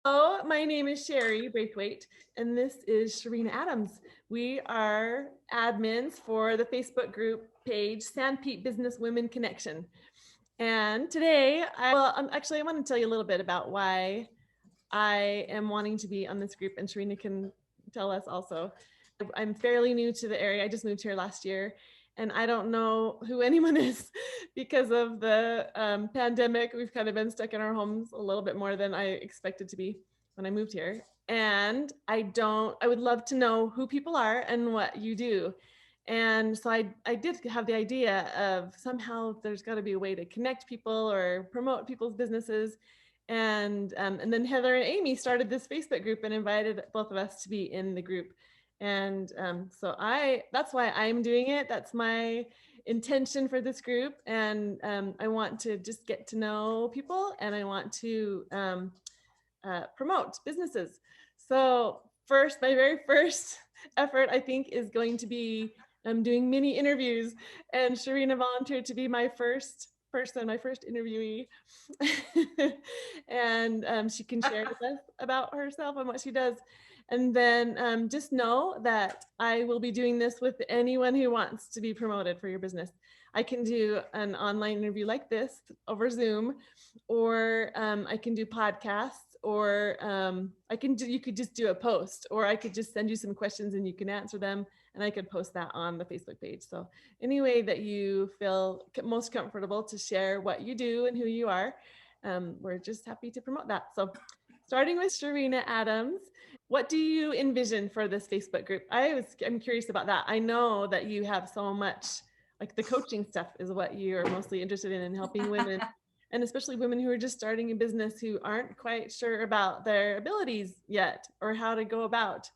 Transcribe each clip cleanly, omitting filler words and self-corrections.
Hello, my name is Sherry Braithwaite, and this is Sharina Adams. We are admins for the Facebook group page Sanpete Business Women Connection. And today, I want to tell you a little bit about why I am wanting to be on this group, and Sharina can tell us also. I'm fairly new to the area. I just moved here last year, and I don't know who anyone is because of the pandemic. We've kind of been stuck in our homes a little bit more than I expected to be when I moved here. And I would love to know who people are and what you do. And so I did have the idea of somehow there's got to be a way to connect people or promote people's businesses. And then Heather and Amy started this Facebook group and invited both of us to be in the group. And that's why I'm doing it. That's my intention for this group. And I want to just get to know people, and I want to promote businesses. So first, my very first effort, I think, is going to be doing mini interviews. And Sharina volunteered to be my first person, my first interviewee. And she can share with us about herself and what she does. And then just know that I will be doing this with anyone who wants to be promoted for your business. I can do an online interview like this over Zoom, or I can do podcasts, or you could just do a post, or I could just send you some questions and you can answer them, and I could post that on the Facebook page. So any way that you feel most comfortable to share what you do and who you are, we're just happy to promote that. So starting with Sharina Adams, what do you envision for this Facebook group? I'm curious about that. I know that you have so much, like the coaching stuff is what you're mostly interested in helping women, and especially women who are just starting a business who aren't quite sure about their abilities yet or how to go about,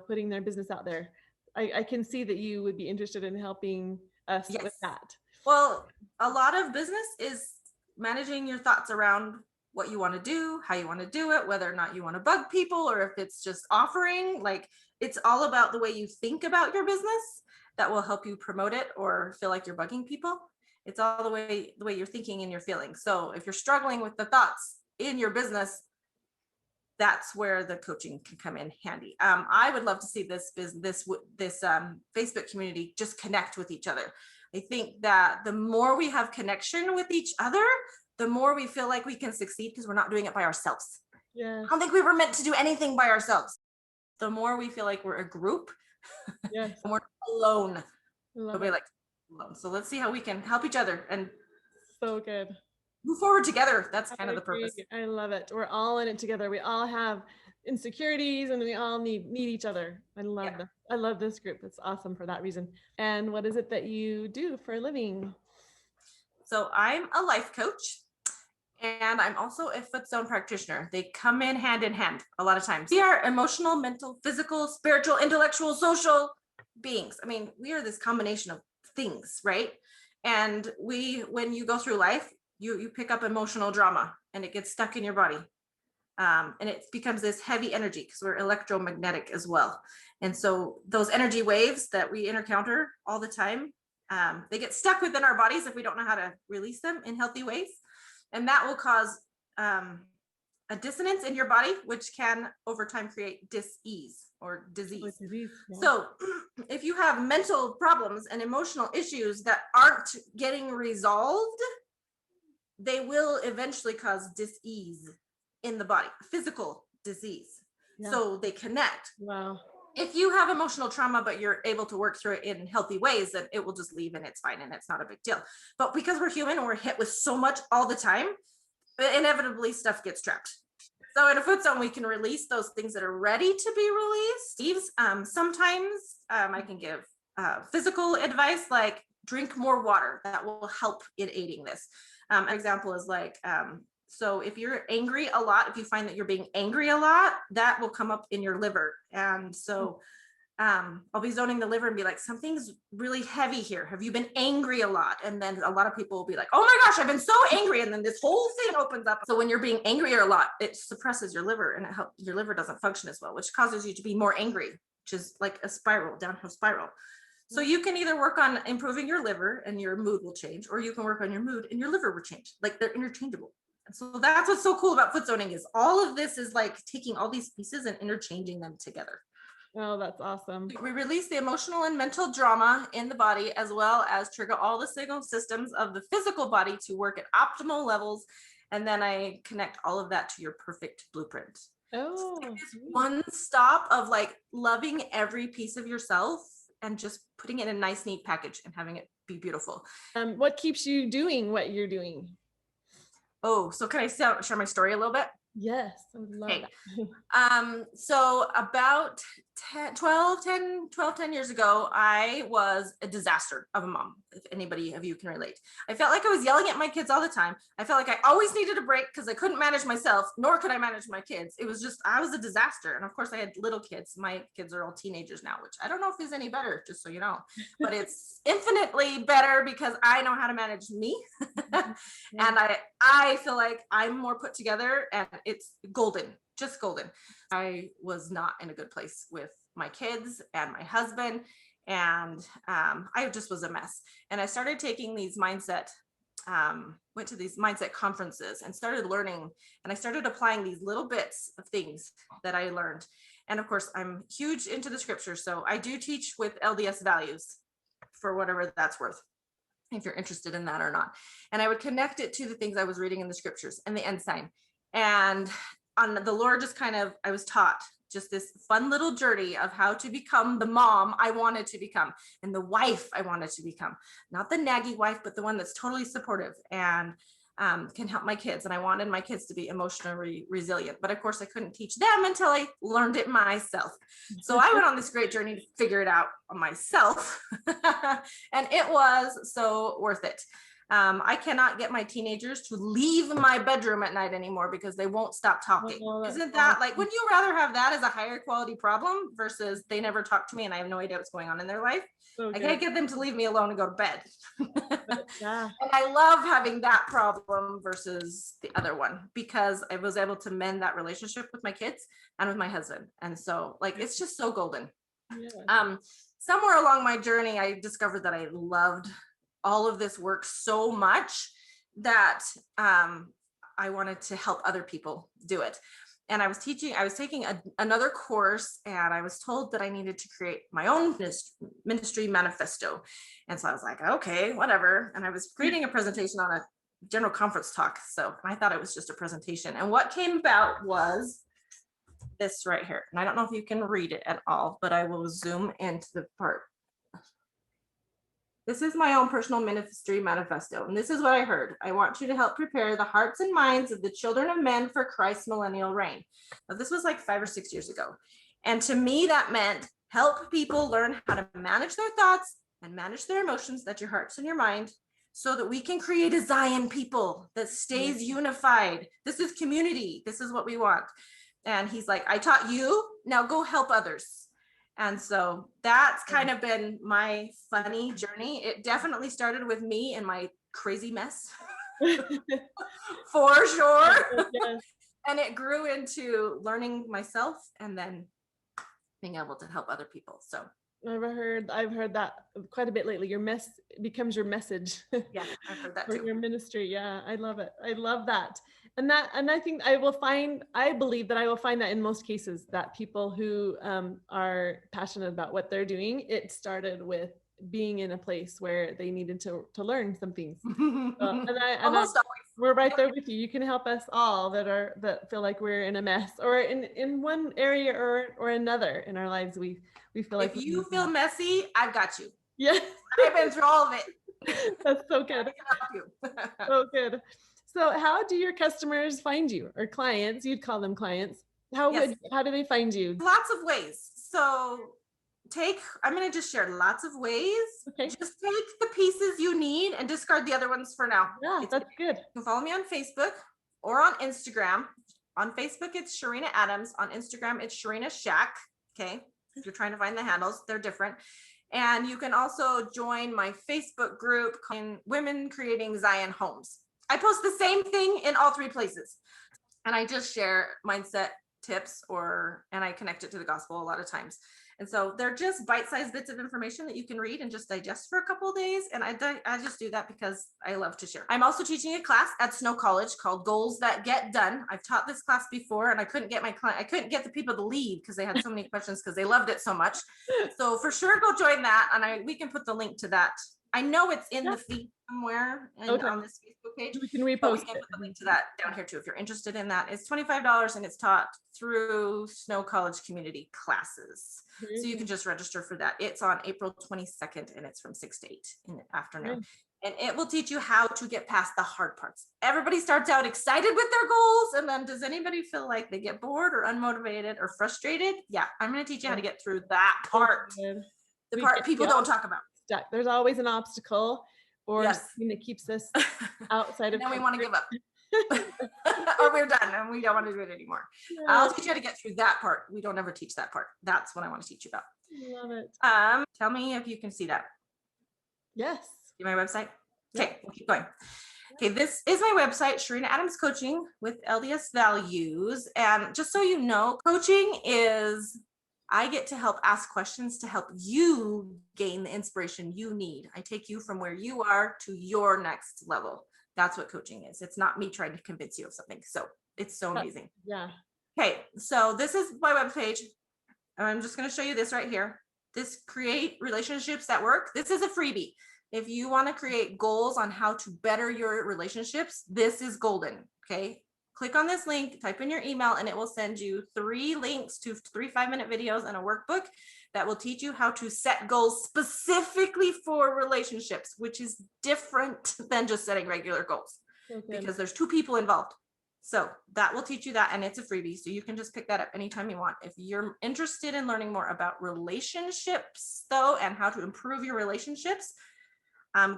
putting their business out there. I can see that you would be interested in helping us with that. Well, a lot of business is managing your thoughts around what you want to do, how you want to do it, whether or not you want to bug people, or if it's just offering. Like, it's all about the way you think about your business that will help you promote it or feel like you're bugging people. It's all the way you're thinking and you're feeling. So if you're struggling with the thoughts in your business, that's where the coaching can come in handy. I would love to see this Facebook community just connect with each other. I think that the more we have connection with each other, the more we feel like we can succeed, because we're not doing it by ourselves. Yeah. I don't think we were meant to do anything by ourselves. The more we feel like we're a group, yes. and we're not alone. So let's see how we can help each other and so good. Move forward together. That's kind of the purpose. I love it. We're all in it together. We all have insecurities, and we all need each other. I love this group. It's awesome for that reason. And what is it that you do for a living? So I'm a life coach, and I'm also a foot zone practitioner. They come in hand a lot of times. We are emotional, mental, physical, spiritual, intellectual, social beings. I mean, we are this combination of things, right? And when you go through life, you pick up emotional drama, and it gets stuck in your body. And it becomes this heavy energy, because we're electromagnetic as well. And so those energy waves that we encounter all the time, they get stuck within our bodies if we don't know how to release them in healthy ways. And that will cause a dissonance in your body, which can over time create dis-ease or disease. Yeah. So if you have mental problems and emotional issues that aren't getting resolved, they will eventually cause dis-ease in the body, physical disease. Yeah. So they connect. Wow. If you have emotional trauma, but you're able to work through it in healthy ways, then it will just leave and it's fine and it's not a big deal. But because we're human and we're hit with so much all the time, inevitably stuff gets trapped. So in a foot zone, we can release those things that are ready to be released. Sometimes I can give physical advice, like drink more water. That will help in aiding this. An example is like, so if you're angry a lot, if you find that you're being angry a lot, that will come up in your liver. And so I'll be zoning the liver and be like, something's really heavy here. Have you been angry a lot? And then a lot of people will be like, oh my gosh, I've been so angry. And then this whole thing opens up. So when you're being angry a lot, it suppresses your liver, and your liver doesn't function as well, which causes you to be more angry, which is like a downhill spiral. So you can either work on improving your liver and your mood will change, or you can work on your mood and your liver will change. Like, they're interchangeable. And so that's what's so cool about foot zoning is all of this is like taking all these pieces and interchanging them together. Oh, that's awesome. We release the emotional and mental drama in the body, as well as trigger all the signal systems of the physical body to work at optimal levels. And then I connect all of that to your perfect blueprint. Oh, So it's one stop of like loving every piece of yourself and just putting it in a nice, neat package and having it be beautiful. what keeps you doing what you're doing? Oh, so can I share my story a little bit? Yes, I would love Okay. that. So about 10 years ago, I was a disaster of a mom, if anybody of you can relate. I felt like I was yelling at my kids all the time. I felt like I always needed a break because I couldn't manage myself, nor could I manage my kids. It was just, I was a disaster. And of course I had little kids. My kids are all teenagers now, which I don't know if is any better, just so you know, but it's infinitely better because I know how to manage me. And I feel like I'm more put together and it's golden, just golden. I was not in a good place with my kids and my husband. And I just was a mess. And I started taking these mindset, went to these mindset conferences and started learning. And I started applying these little bits of things that I learned. And of course, I'm huge into the scripture. So I do teach with LDS values for whatever that's worth, if you're interested in that or not. And I would connect it to the things I was reading in the scriptures and the end sign. And on the Lord just kind of, I was taught just this fun little journey of how to become the mom I wanted to become and the wife I wanted to become, not the naggy wife, but the one that's totally supportive and can help my kids. And I wanted my kids to be emotionally resilient, but of course I couldn't teach them until I learned it myself. So I went on this great journey to figure it out myself. And it was so worth it. I cannot get my teenagers to leave my bedroom at night anymore because they won't stop talking. Isn't that like, wouldn't you rather have that as a higher quality problem versus they never talk to me and I have no idea what's going on in their life? I can't get them to leave me alone and go to bed. Yeah. And I love having that problem versus the other one because I was able to mend that relationship with my kids and with my husband. And so like, it's just so golden. Yeah. Somewhere along my journey, I discovered that I loved all of this work so much that I wanted to help other people do it. And I was taking another course and I was told that I needed to create my own ministry manifesto. And so I was like, okay, whatever. And I was creating a presentation on a general conference talk. So I thought it was just a presentation. And what came about was this right here. And I don't know if you can read it at all, but I will zoom into the part. This is my own personal ministry manifesto. And this is what I heard. I want you to help prepare the hearts and minds of the children of men for Christ's millennial reign. Now, this was like 5 or 6 years ago. And to me, that meant help people learn how to manage their thoughts and manage their emotions, that's your hearts and your mind, so that we can create a Zion people that stays unified. This is community. This is what we want. And he's like, I taught you, now go help others. And so that's kind of been my funny journey. It definitely started with me and my crazy mess, for sure. Yes. And it grew into learning myself and then being able to help other people. So I've heard that quite a bit lately. Your mess becomes your message. yeah, I've heard that For too. your ministry. Yeah, I love it. I love that. And I think I believe that I will find that in most cases that people who are passionate about what they're doing, it started with being in a place where they needed to learn some things. We're right there with you. You can help us all that feel like we're in a mess or in one area or another in our lives. We feel like if you feel messy, I've got you. Yeah. I've been through all of it. That's so good. I can help you. So good. So how do your customers find you, or clients? You'd call them clients. How do they find you? Lots of ways. So I'm going to just share lots of ways. Okay. Just take the pieces you need and discard the other ones for now. Yeah, that's good. You can follow me on Facebook or on Instagram. On Facebook, it's Sharina Adams. On Instagram, it's Sharina Shack. Okay. If you're trying to find the handles, they're different. And you can also join my Facebook group called Women Creating Zion Homes. I post the same thing in all 3 places. And I just share mindset tips and I connect it to the gospel a lot of times. And so they're just bite-sized bits of information that you can read and just digest for a couple of days. And I just do that because I love to share. I'm also teaching a class at Snow College called Goals That Get Done. I've taught this class before, and I couldn't get the people to leave because they had so many questions because they loved it so much. So for sure, go join that. And we can put the link to that. I know it's in the feed somewhere on this Facebook page. We can but we repost can it. put the link to that down here too if you're interested in that. It's $25 and it's taught through Snow College community classes. So you can just register for that. It's on April 22nd and it's from 6 to 8 in the afternoon. And it will teach you how to get past the hard parts. Everybody starts out excited with their goals. And then does anybody feel like they get bored or unmotivated or frustrated? Yeah, I'm going to teach you how to get through that part. The part people don't talk about. Stuck. There's always an obstacle or something that keeps us outside of. And then we want to give up. Or we're done and we don't want to do it anymore. I'll teach you how to get through that part. We don't ever teach that part. That's what I want to teach you about. Love it. Tell me if you can see that. Yes. See my website? Okay, we'll keep going. Okay, this is my website, Sharina Adams Coaching with LDS Values. And just so you know, coaching is, I get to help ask questions to help you gain the inspiration you need. I take you from where you are to your next level. That's what coaching is. It's not me trying to convince you of something. So it's so amazing. Yeah. Okay, so this is my webpage. I'm just going to show you this right here. This Create Relationships That Work. This is a freebie. If you want to create goals on how to better your relationships, this is golden. Okay. Click on this link, type in your email, and it will send you 3 links to 3 5-minute videos and a workbook that will teach you how to set goals specifically for relationships, which is different than just setting regular goals because there's 2 people involved. So that will teach you that, and it's a freebie. So you can just pick that up anytime you want. If you're interested in learning more about relationships though, and how to improve your relationships,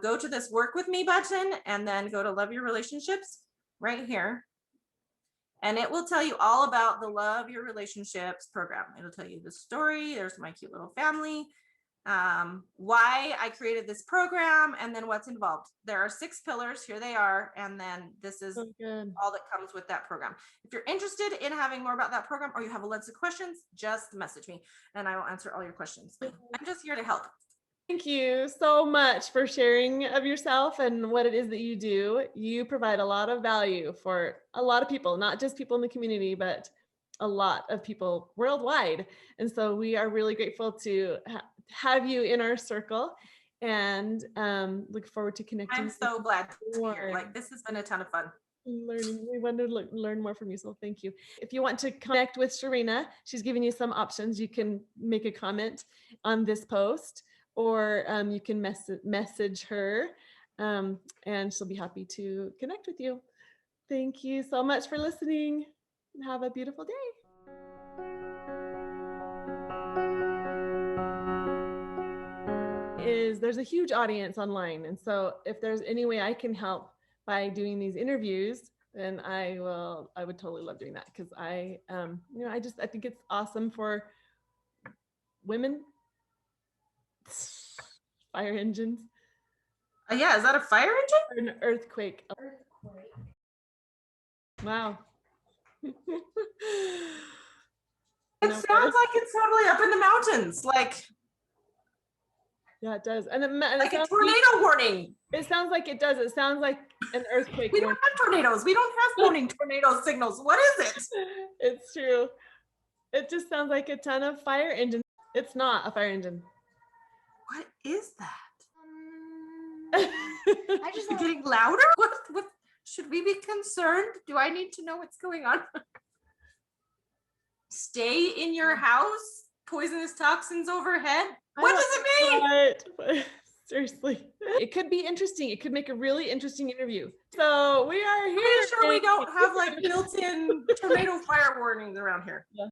go to this work with me button and then go to love your relationships right here. And it will tell you all about the Love Your Relationships program. It'll tell you the story. There's my cute little family, why I created this program, and then what's involved. There are 6 pillars. Here they are. And then this is all that comes with that program. If you're interested in having more about that program or you have a list of questions, just message me and I will answer all your questions. I'm just here to help. Thank you so much for sharing of yourself and what it is that you do. You provide a lot of value for a lot of people, not just people in the community, but a lot of people worldwide. And so we are really grateful to have you in our circle and look forward to connecting. I'm so glad to hear. Like, this has been a ton of fun. Learning. We want to learn more from you. So thank you. If you want to connect with Sharina, she's giving you some options. You can make a comment on this post, or you can message her and she'll be happy to connect with you. Thank you so much for listening. Have a beautiful day. There's a huge audience online. And so if there's any way I can help by doing these interviews, then I would totally love doing that, because I think it's awesome for women. Fire engines. Yeah, is that a fire engine? Or an earthquake. Wow. It sounds like it's totally up in the mountains, like. Yeah, it does. And like a tornado warning. It sounds like it does. It sounds like an earthquake. We don't have tornadoes. We don't have warning tornado signals. What is it? It's true. It just sounds like a ton of fire engines. It's not a fire engine. What is that? I just getting louder. What should we be concerned? Do I need to know what's going on? Stay in your house. Poisonous toxins overhead. What does it mean? Seriously, it could be interesting. It could make a really interesting interview. So we are here. I'm sure we don't have like built-in tornado fire warnings around here. Yeah.